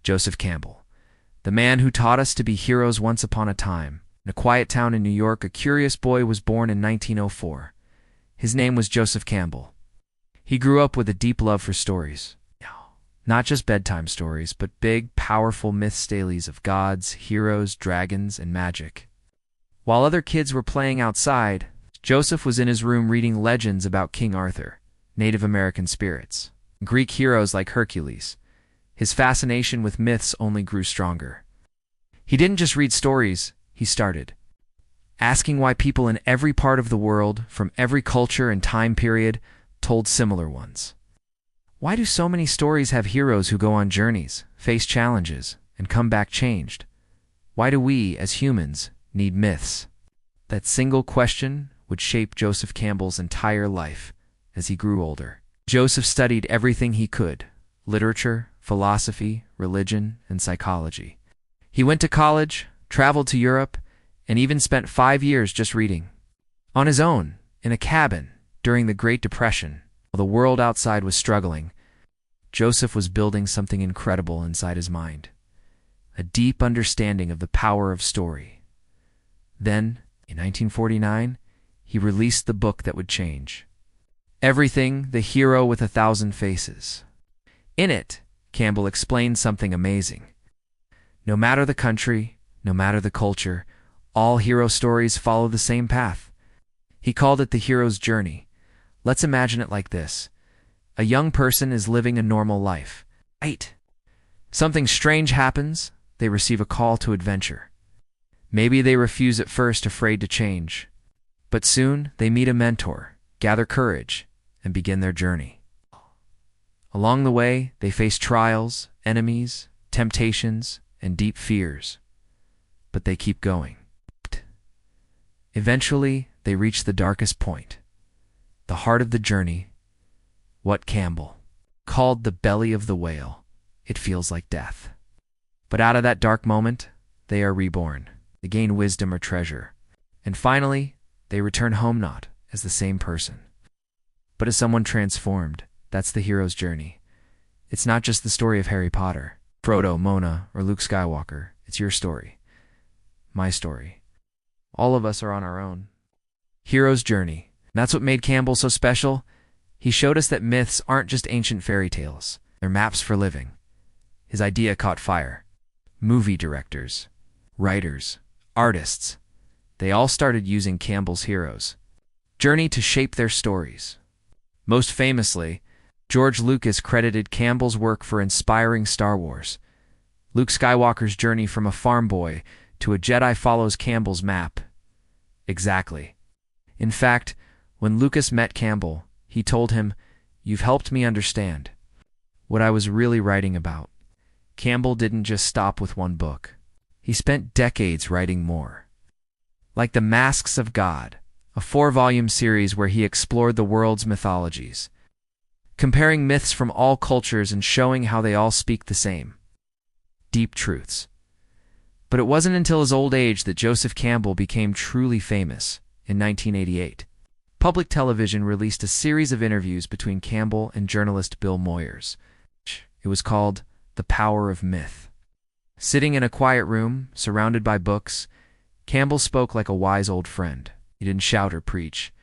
Joseph Campbell, the man who taught us to be heroes once upon a time. In a quiet town in New York, a curious boy was born in 1904. His name was Joseph Campbell. He grew up with a deep love for stories. Not just bedtime stories, but big, powerful myth-tales of gods, heroes, dragons, and magic. While other kids were playing outside, Joseph was in his room reading legends about King Arthur, Native American spirits, Greek heroes like Hercules. His fascination with myths only grew stronger. He didn't just read stories, he started asking why people in every part of the world, from every culture and time period, told similar ones. Why do so many stories have heroes who go on journeys, face challenges, and come back changed? Why do we, as humans, need myths? That single question would shape Joseph Campbell's entire life as he grew older. Joseph studied everything he could: literature, philosophy, religion, and psychology. He went to college, traveled to Europe, and even spent 5 years just reading. On his own, in a cabin, during the Great Depression, while the world outside was struggling, Joseph was building something incredible inside his mind: a deep understanding of the power of story. Then, in 1949, he released the book that would change everything: The Hero with 1,000 Faces. In it, Campbell explained something amazing. No matter the country, no matter the culture, all hero stories follow the same path. He called it the hero's journey. Let's imagine it like this. A young person is living a normal life. Right. Something strange happens. They receive a call to adventure. Maybe they refuse at first, afraid to change. But soon they meet a mentor, gather courage, and begin their journey. Along the way, they face trials, enemies, temptations, and deep fears. But they keep going. Eventually, they reach the darkest point, the heart of the journey, what Campbell called the belly of the whale. It feels like death. But out of that dark moment, they are reborn. They gain wisdom or treasure. And finally, they return home not as the same person, but as someone transformed. That's the hero's journey. It's not just the story of Harry Potter, Frodo, Mona, or Luke Skywalker. It's your story, my story. All of us are on our own hero's journey. That's what made Campbell so special. He showed us that myths aren't just ancient fairy tales. They're maps for living. His idea caught fire. Movie directors, writers, artists, they all started using Campbell's heroes journey to shape their stories. Most famously, George Lucas credited Campbell's work for inspiring Star Wars. Luke Skywalker's journey from a farm boy to a Jedi follows Campbell's map. Exactly. In fact, when Lucas met Campbell, he told him, "You've helped me understand what I was really writing about." Campbell didn't just stop with one book. He spent decades writing more. Like The Masks of God, a 4-volume series where he explored the world's mythologies, comparing myths from all cultures and showing how they all speak the same deep truths. But it wasn't until his old age that Joseph Campbell became truly famous. In 1988, public television released a series of interviews between Campbell and journalist Bill Moyers. It was called The Power of Myth. Sitting in a quiet room, surrounded by books, Campbell spoke like a wise old friend. He didn't shout or preach.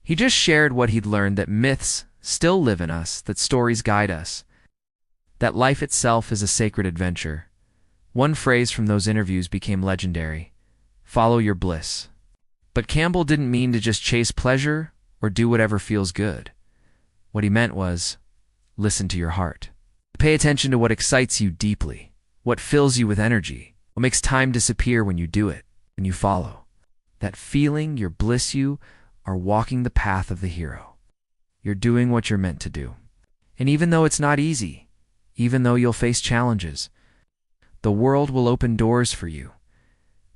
He just shared what he'd learned: that myths still live in us, that stories guide us, that life itself is a sacred adventure. One phrase from those interviews became legendary: follow your bliss. But Campbell didn't mean to just chase pleasure or do whatever feels good. What he meant was, listen to your heart. Pay attention to what excites you deeply, what fills you with energy, what makes time disappear when you do it, when you follow. That feeling, your bliss, you are walking the path of the hero. You're doing what you're meant to do. And even though it's not easy, even though you'll face challenges, the world will open doors for you.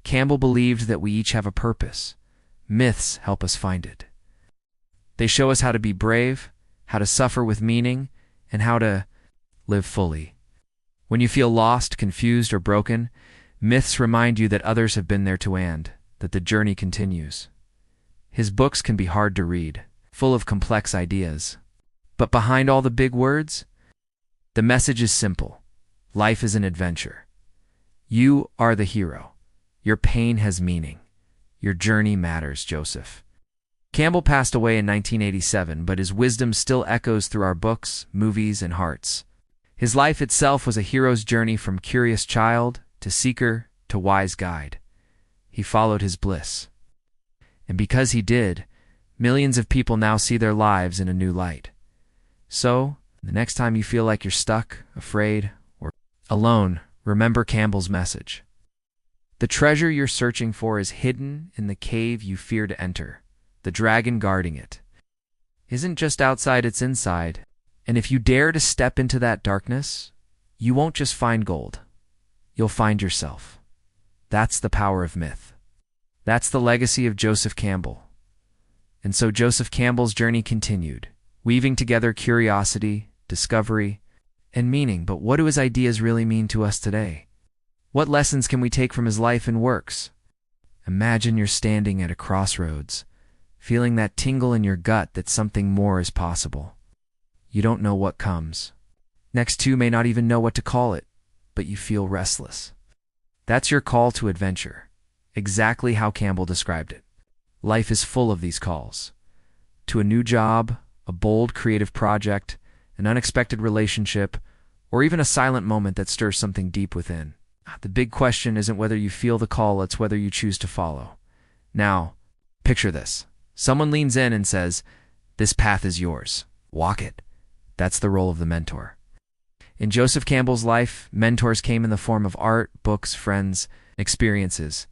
Campbell believed that we each have a purpose. Myths help us find it. They show us how to be brave, how to suffer with meaning, and how to live fully. When you feel lost, confused, or broken, myths remind you that others have been there too, and that the journey continues. His books can be hard to read, full of complex ideas. But behind all the big words, the message is simple. Life is an adventure. You are the hero. Your pain has meaning. Your journey matters, Joseph. Campbell passed away in 1987, but his wisdom still echoes through our books, movies, and hearts. His life itself was a hero's journey from curious child to seeker to wise guide. He followed his bliss. And because he did, millions of people now see their lives in a new light. So, the next time you feel like you're stuck, afraid, or alone, remember Campbell's message. The treasure you're searching for is hidden in the cave you fear to enter. The dragon guarding it isn't just outside, it's inside. And if you dare to step into that darkness, you won't just find gold. You'll find yourself. That's the power of myth. That's the legacy of Joseph Campbell. And so Joseph Campbell's journey continued, weaving together curiosity, discovery, and meaning. But what do his ideas really mean to us today? What lessons can we take from his life and works? Imagine you're standing at a crossroads, feeling that tingle in your gut that something more is possible. You don't know what comes. Next two may not even know what to call it, but you feel restless. That's your call to adventure, exactly how Campbell described it. Life is full of these calls. To a new job, a bold creative project, an unexpected relationship, or even a silent moment that stirs something deep within. The big question isn't whether you feel the call, it's whether you choose to follow. Now, picture this. Someone leans in and says, "This path is yours. Walk it." That's the role of the mentor. In Joseph Campbell's life, mentors came in the form of art, books, friends, experiences,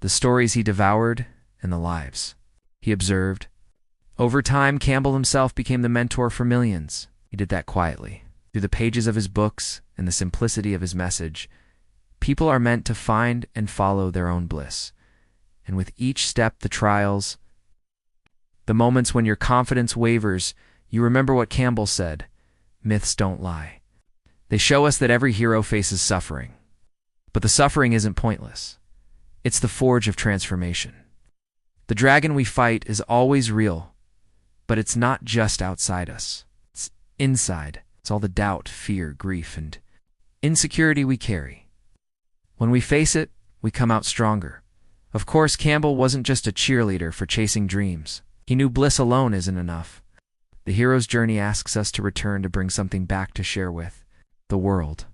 the stories he devoured, and the lives he observed. Over time, Campbell himself became the mentor for millions. He did that quietly. Through the pages of his books and the simplicity of his message, people are meant to find and follow their own bliss. And with each step, the trials, the moments when your confidence wavers, you remember what Campbell said, myths don't lie. They show us that every hero faces suffering. But the suffering isn't pointless. It's the forge of transformation. The dragon we fight is always real, but it's not just outside us. It's inside. It's all the doubt, fear, grief, and insecurity we carry. When we face it, we come out stronger. Of course, Campbell wasn't just a cheerleader for chasing dreams. He knew bliss alone isn't enough. The hero's journey asks us to return to bring something back to share with the world.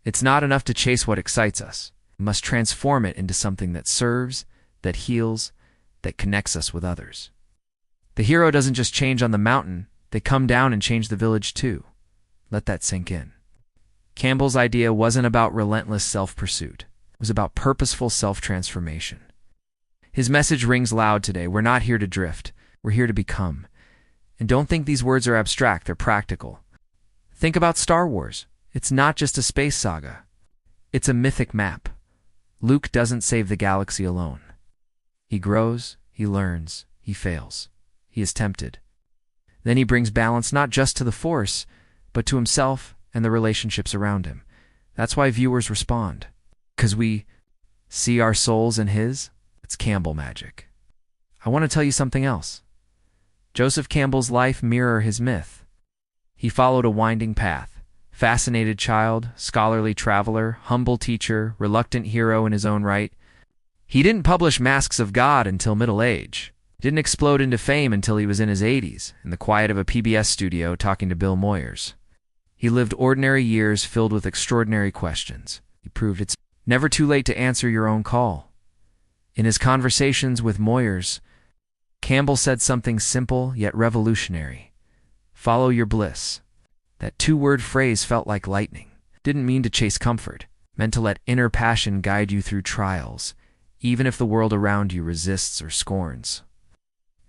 It's not enough to chase what excites us. We must transform it into something that serves, that heals, that connects us with others. The hero doesn't just change on the mountain, they come down and change the village too. Let that sink in. Campbell's idea wasn't about relentless self-pursuit. It was about purposeful self-transformation. His message rings loud today. We're not here to drift. We're here to become. And don't think these words are abstract, they're practical. Think about Star Wars. It's not just a space saga. It's a mythic map. Luke doesn't save the galaxy alone. He grows, he learns, he fails. He is tempted. Then he brings balance not just to the Force, but to himself and the relationships around him. That's why viewers respond. Because we see our souls in his. It's Campbell magic. I want to tell you something else. Joseph Campbell's life mirrors his myth. He followed a winding path. Fascinated child, scholarly traveler, humble teacher, reluctant hero in his own right. He didn't publish Masks of God until middle age. Didn't explode into fame until he was in his 80s, in the quiet of a PBS studio talking to Bill Moyers. He lived ordinary years filled with extraordinary questions. He proved it's never too late to answer your own call. In his conversations with Moyers, Campbell said something simple yet revolutionary. Follow your bliss. That two-word phrase felt like lightning. Didn't mean to chase comfort. Meant to let inner passion guide you through trials, even if the world around you resists or scorns.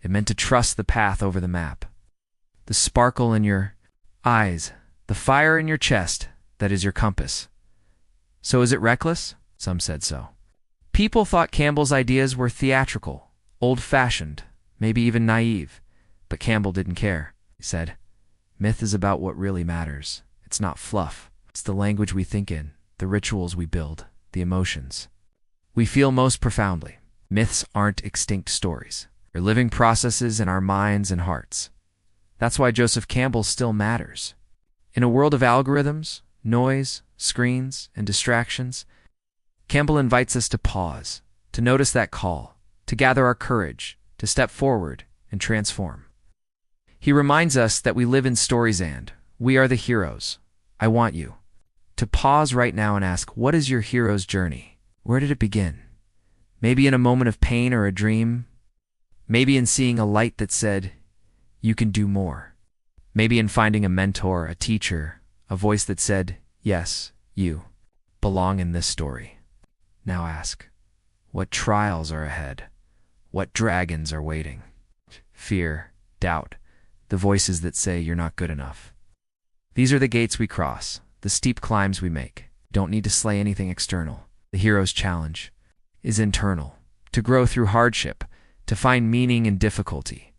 It meant to trust the path over the map. The sparkle in your eyes, the fire in your chest, that is your compass. So is it reckless? Some said so. People thought Campbell's ideas were theatrical, old-fashioned, maybe even naive. But Campbell didn't care. He said, myth is about what really matters. It's not fluff. It's the language we think in, the rituals we build, the emotions we feel most profoundly. Myths aren't extinct stories. They're living processes in our minds and hearts. That's why Joseph Campbell still matters. In a world of algorithms, noise, screens, and distractions, Campbell invites us to pause, to notice that call, to gather our courage, to step forward and transform. He reminds us that we live in stories and we are the heroes. I want you to pause right now and ask, what is your hero's journey? Where did it begin? Maybe in a moment of pain or a dream. Maybe in seeing a light that said, you can do more. Maybe in finding a mentor, a teacher, a voice that said, yes, you belong in this story. Now ask, what trials are ahead? What dragons are waiting? Fear, doubt, the voices that say you're not good enough. These are the gates we cross, the steep climbs we make. Don't need to slay anything external. The hero's challenge is internal, to grow through hardship, to find meaning in difficulty,